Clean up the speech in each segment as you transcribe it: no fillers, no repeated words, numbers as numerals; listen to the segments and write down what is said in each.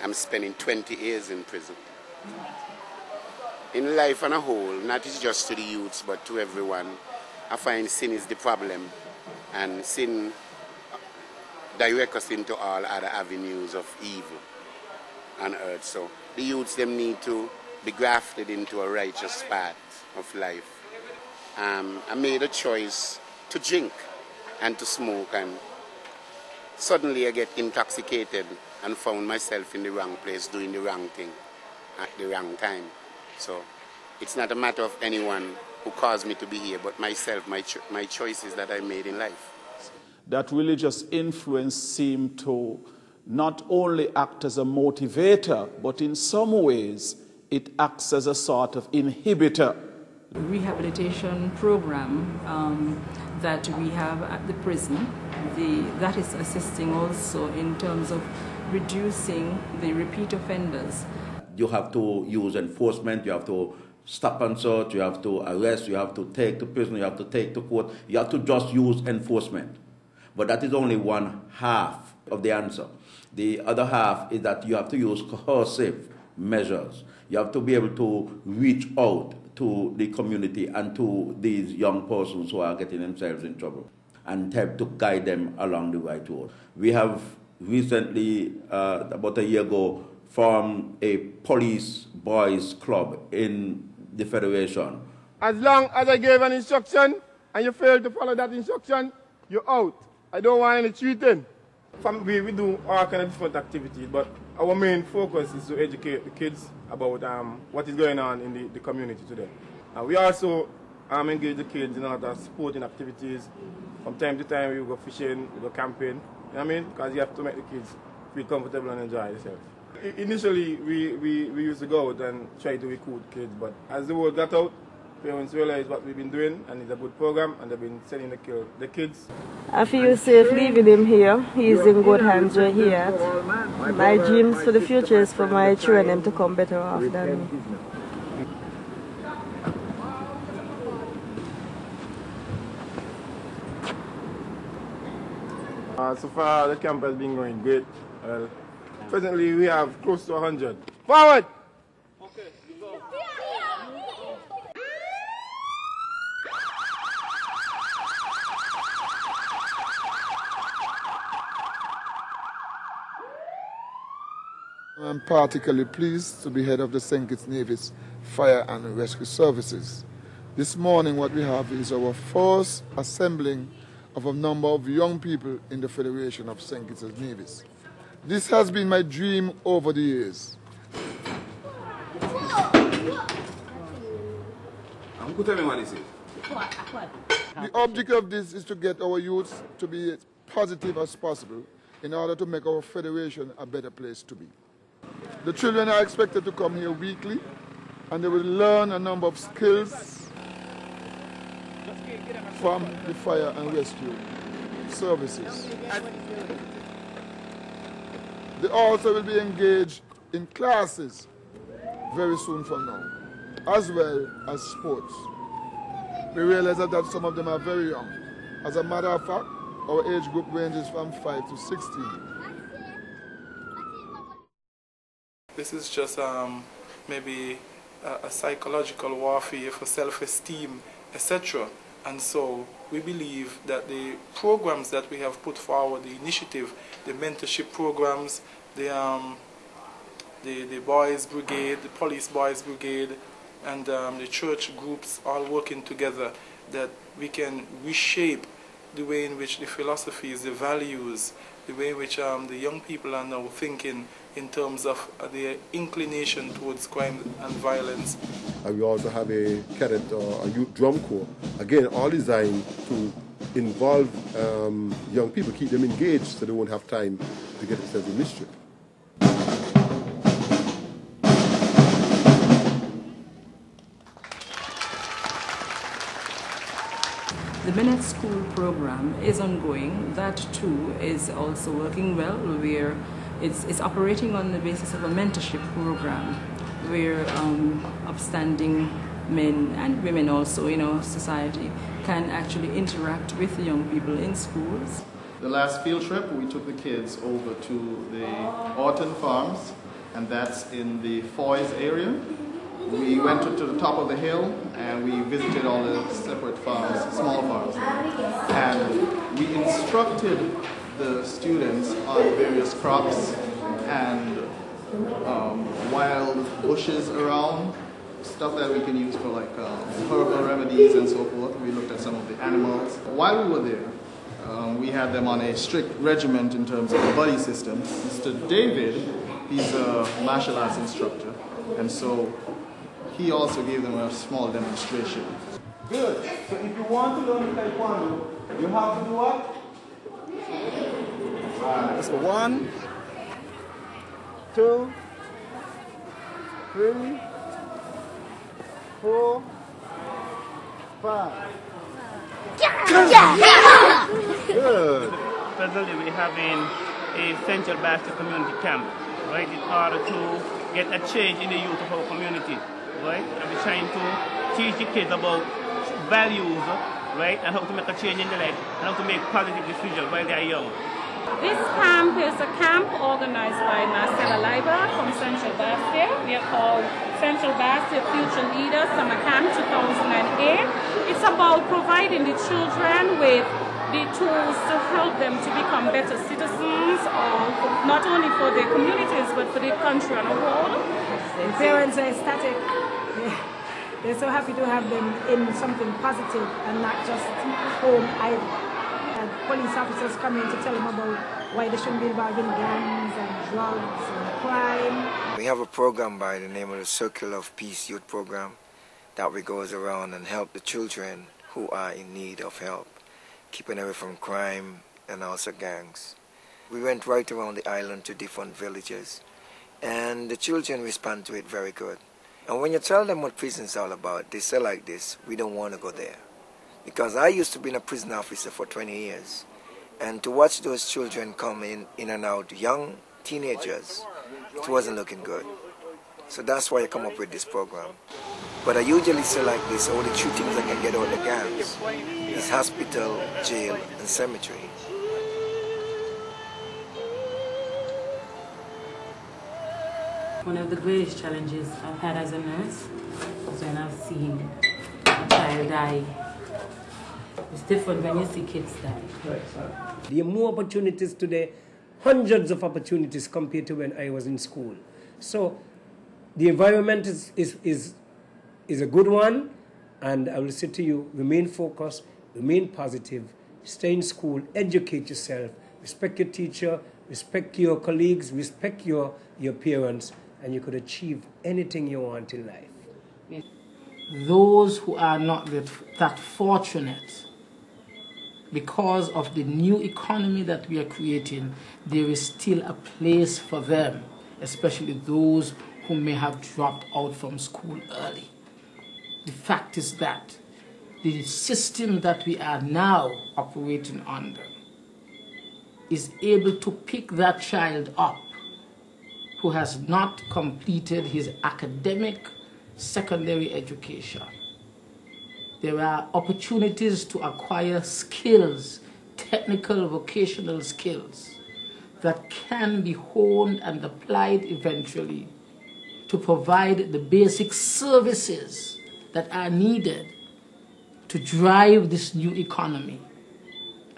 I'm spending 20 years in prison. In life on a whole, not just to the youths, but to everyone, I find sin is the problem, and sin directs us into all other avenues of evil on earth. So the youths, them need to be grafted into a righteous path of life. I made a choice to drink and to smoke, and suddenly I get intoxicated and found myself in the wrong place doing the wrong thing at the wrong time. So it's not a matter of anyone who caused me to be here, but myself, my choices that I made in life. That religious influence seemed to not only act as a motivator, but in some ways it acts as a sort of inhibitor. Rehabilitation program that we have at the prison, that is assisting also in terms of reducing the repeat offenders. You have to use enforcement, you have to stop and search, you have to arrest, you have to take to prison, you have to take to court, you have to just use enforcement. But that is only one half of the answer. The other half is that you have to use coercive measures. You have to be able to reach out to the community and to these young persons who are getting themselves in trouble and help to guide them along the right road. We have recently, about a year ago, formed a police boys club in the Federation. As long as I gave an instruction and you fail to follow that instruction, you're out. I don't want any cheating. We do all kind of different activities, but our main focus is to educate the kids about what is going on in the community today. We also engage the kids in other sporting activities. From time to time, we go fishing, we go camping. You know what I mean? Because you have to make the kids feel comfortable and enjoy themselves. Initially, we used to go out and try to recruit kids, but as the word got out, parents realized what we've been doing, and it's a good program, and they've been sending the kids. I feel safe leaving him here. He's in good hands where he at. My dreams for the future is for my children to come better off than me. So far, the camp has been going great. Presently, we have close to 100. Forward! Okay, go. I'm particularly pleased to be head of the St. Kitts Nevis Fire and Rescue Services. This morning what we have is our first assembling of a number of young people in the Federation of St. Kitts Nevis. This has been my dream over the years. The object of this is to get our youths to be as positive as possible in order to make our Federation a better place to be. The children are expected to come here weekly, and they will learn a number of skills from the fire and rescue services. They also will be engaged in classes very soon from now, as well as sports. We realize that some of them are very young. As a matter of fact, our age group ranges from 5 to 16. This is just maybe a psychological warfare for self-esteem, etc. And so we believe that the programs that we have put forward, the initiative, the mentorship programs, the boys brigade, the police boys brigade, and the church groups all working together, that we can reshape the way in which the philosophies, the values, the way in which the young people are now thinking in terms of their inclination towards crime and violence. And we also have a cadet or a youth drum corps, again all designed to involve young people, keep them engaged so they won't have time to get themselves in mischief. The Minute School program is ongoing. That too is also working well, where it's operating on the basis of a mentorship program, where upstanding men and women also in our society can actually interact with the young people in schools. The last field trip, we took the kids over to the Orton Farms and that's in the Foy's area. We went to the top of the hill and we visited all the separate farms, small farms, and we instructed the students on various crops and wild bushes around, stuff that we can use for like herbal remedies and so forth. We looked at some of the animals. While we were there, we had them on a strict regiment in terms of the buddy system. Mr. David, he's a martial arts instructor, and so he also gave them a small demonstration. Good. So if you want to learn Taekwondo, you have to do what? So 1, 2, 3, 4, 5. Good. Presently we're having a Central Bastille community camp, right, in order to get a change in the youth of our community, right? And we're trying to teach the kids about values, right, and how to make a change in their life, and how to make positive decisions while they're young. This camp is a camp organized by Marcella Liburd from Central Bastille. We are called Central Bastille Future Leaders Summer Camp 2008. It's about providing the children with the tools to help them to become better citizens, not only for their communities but for the country on a whole. The parents are ecstatic. They're so happy to have them in something positive and not just home idle. Police officers come in to tell them about why they shouldn't be involved in gangs and drugs and crime. We have a program by the name of the Circle of Peace Youth Program that we goes around and help the children who are in need of help, keeping away from crime and also gangs. We went right around the island to different villages, and the children respond to it very good. And when you tell them what prison is all about, they say like this: we don't want to go there. Because I used to be a prison officer for 20 years, and to watch those children come in and out, young teenagers, it wasn't looking good. So that's why I come up with this program. But I usually say like this: all the two things I can get out of the gangs is hospital, jail, and cemetery. One of the greatest challenges I've had as a nurse is when I've seen a child die. It's different when you see kids die. There are more opportunities today, hundreds of opportunities compared to when I was in school. So the environment is a good one, and I will say to you, remain focused, remain positive, stay in school, educate yourself, respect your teacher, respect your colleagues, respect your parents, and you could achieve anything you want in life. Those who are not that fortunate, because of the new economy that we are creating, there is still a place for them, especially those who may have dropped out from school early. The fact is that the system that we are now operating under is able to pick that child up who has not completed his academic secondary education. There are opportunities to acquire skills, technical, vocational skills, that can be honed and applied eventually to provide the basic services that are needed to drive this new economy.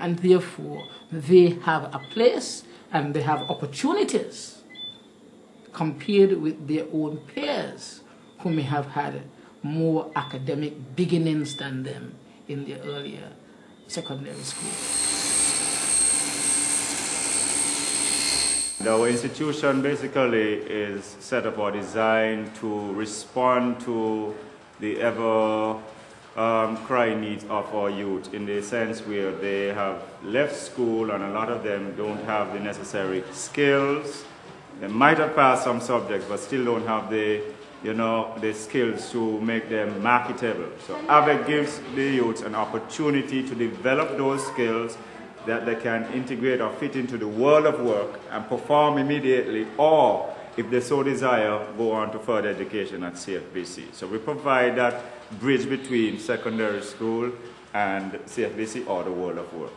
And therefore, they have a place and they have opportunities compared with their own peers who may have had more academic beginnings than them in their earlier secondary school. Our institution basically is set up or designed to respond to the ever crying needs of our youth, in the sense where they have left school and a lot of them don't have the necessary skills. They might have passed some subjects but still don't have the skills to make them marketable. So AVEC gives the youth an opportunity to develop those skills that they can integrate or fit into the world of work and perform immediately, or if they so desire, go on to further education at CFBC. So we provide that bridge between secondary school and CFBC or the world of work.